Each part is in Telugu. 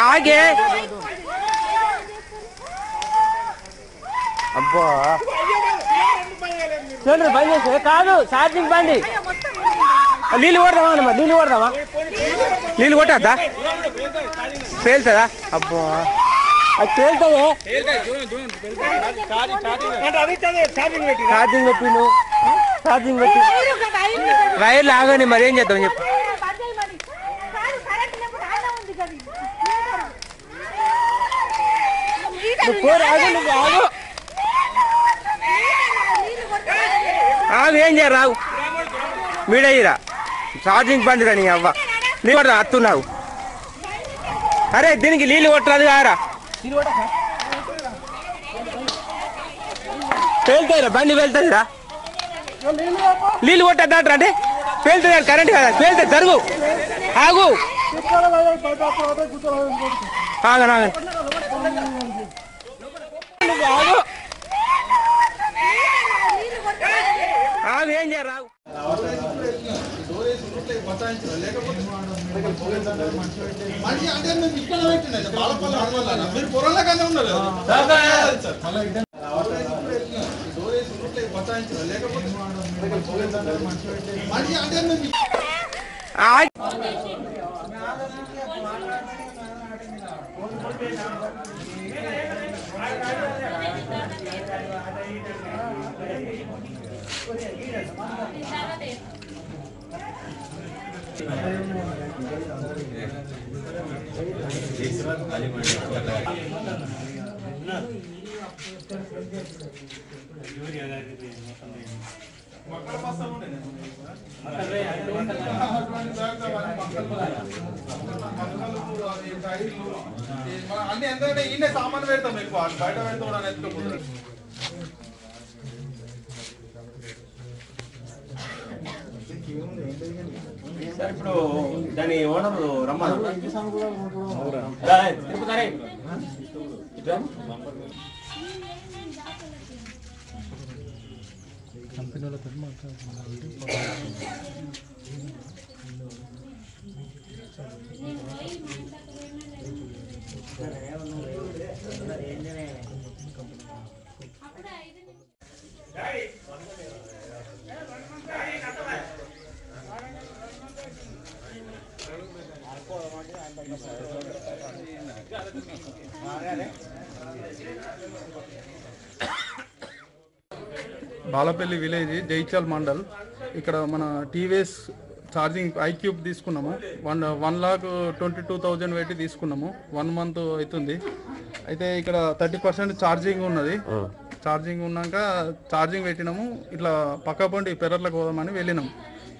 ఆగే అబ్బా చూడండి బంద్ చేసి కాదు ఛార్జింగ్ బండి నీళ్ళు కొడదామా అన్నమా నీళ్ళు కొడదామా నీళ్ళు కొట్టద్దా పేలుతుందా అబ్బా అది పేలుతుంది ఛార్జింగ్ పెట్టి నువ్వు ఛార్జింగ్ పెట్టి వైర్లు ఆగని మరి ఏం చేద్దాం చెప్పు ఆగు ఏం చేయరు రావు మీడయ్యిరా ఛార్జింగ్ బండి రా నీ అవ్వ నీళ్ళు కొడతా అత్తున్నావు అరే దీనికి నీళ్ళు కొట్టరాదు కారా పేలుతాయిరా బండి వెళ్తుందిరా నీళ్ళు కొట్టద్దాట్రా అంటే పేలుతుంది కరెంట్ కదా పేలుతుంది జరుగు ఆగు ఆగను ఆగు ఆగు ఏం చేయరు రావు అన్ని ఎందుకంటే ఈయన సామాన్ పెడతాం ఎక్కువ బయట పెడతాం ఎత్తుకుంటాం ఇప్పుడు దాని ఓనర్ రమ్మను కంపెనీలతో బాలపల్లి విలేజ్ జైచల్ మండల్ ఇక్కడ మన టీవీఎస్ ఛార్జింగ్ ఐక్యూబ్ తీసుకున్నాము 1,22,000 పెట్టి తీసుకున్నాము 1 మంత్ అవుతుంది అయితే ఇక్కడ 30% ఛార్జింగ్ ఉన్నది ఛార్జింగ్ ఉన్నాక ఛార్జింగ్ పెట్టినాము ఇట్లా పక్క పండి పెరట్లకు పోదామని వెళ్ళినాం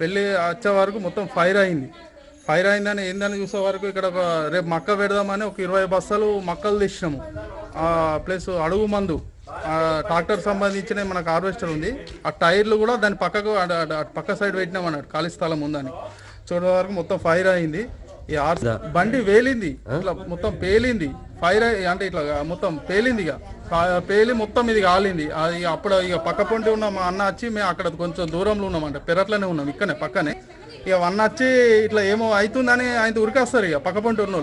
వెళ్ళి వచ్చే వరకు మొత్తం ఫైర్ అయిందని ఏందని చూసే వరకు ఇక్కడ రేపు మక్క పెడదామని ఒక 20 బస్తాలు మక్కలు తీసినాము ప్లస్ అడుగు మందు ట్రాక్టర్ సంబంధించిన మనకు హార్వెస్టర్ ఉంది ఆ టైర్లు కూడా దాని పక్కకు పక్క సైడ్ పెట్టినాం అన్నట్టు ఖాళీ స్థలం ఉందని చూడే వరకు మొత్తం ఫైర్ అయింది ఈ బండి వేలింది ఇట్లా మొత్తం పేలింది ఫైర్ అంటే ఇట్లా మొత్తం పేలింది ఇక పేలి మొత్తం ఇది కాలింది అది అప్పుడు ఇక పక్క పొంటి ఉన్న మా అన్న వచ్చి మేము అక్కడ కొంచెం దూరంలో ఉన్నామంట పెరట్లోనే ఉన్నాం ఇక్కడనే పక్కనే ఇక అన్న వచ్చి ఇట్లా ఏమో అవుతుందని ఆయన ఉరికేస్తారు ఇక పక్క పొంటి ఉన్న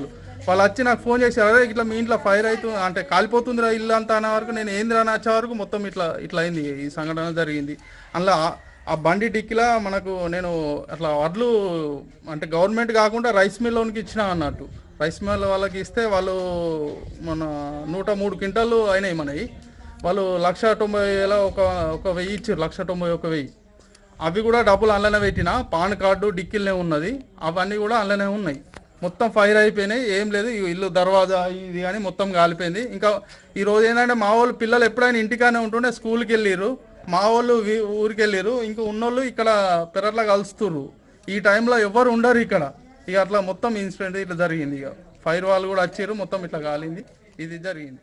వాళ్ళు వచ్చి నాకు ఫోన్ చేశారు అదే ఇట్లా మీ ఇంట్లో ఫైర్ అవుతుంది అంటే కాలిపోతుందిరా ఇల్లు అంతా అనే వరకు నేను ఏందిరా అని వచ్చే వరకు మొత్తం ఇట్లా అయింది ఈ సంఘటన జరిగింది అందులో ఆ బండి డిక్కిలా మనకు నేను అట్లా వడ్లు అంటే గవర్నమెంట్ కాకుండా రైస్ మిల్లోనికి ఇచ్చిన అన్నట్టు రైస్ మిల్ వాళ్ళకి ఇస్తే వాళ్ళు మన 103 క్వింటాలు అయినాయి మనవి వాళ్ళు 1,90,000 ఒక 1,000 ఇచ్చారు 1,91,000 అవి కూడా డబ్బులు అందులోనే పెట్టిన పాన్ కార్డు డిక్కిల్నే ఉన్నది అవన్నీ కూడా అందులోనే ఉన్నాయి మొత్తం ఫైర్ అయిపోయినాయి ఏం లేదు ఇల్లు దర్వాజా ఇది కానీ మొత్తం కాలిపోయింది ఇంకా ఈరోజు ఏంటంటే మా వాళ్ళు పిల్లలు ఎప్పుడైనా ఇంటికానే ఉంటుండే స్కూల్కి వెళ్ళిర్రు మా వాళ్ళు ఊరికి వెళ్ళిర్రు ఇంకా ఉన్నోళ్ళు ఇక్కడ పెరట్లా కలుస్తుర్రు ఈ టైంలో ఎవరు ఉండరు ఇక్కడ ఇక అట్లా మొత్తం ఇన్సిడెంట్ ఇట్లా జరిగింది ఇక ఫైర్ వాళ్ళు కూడా వచ్చారు మొత్తం ఇట్లా కాలింది ఇది జరిగింది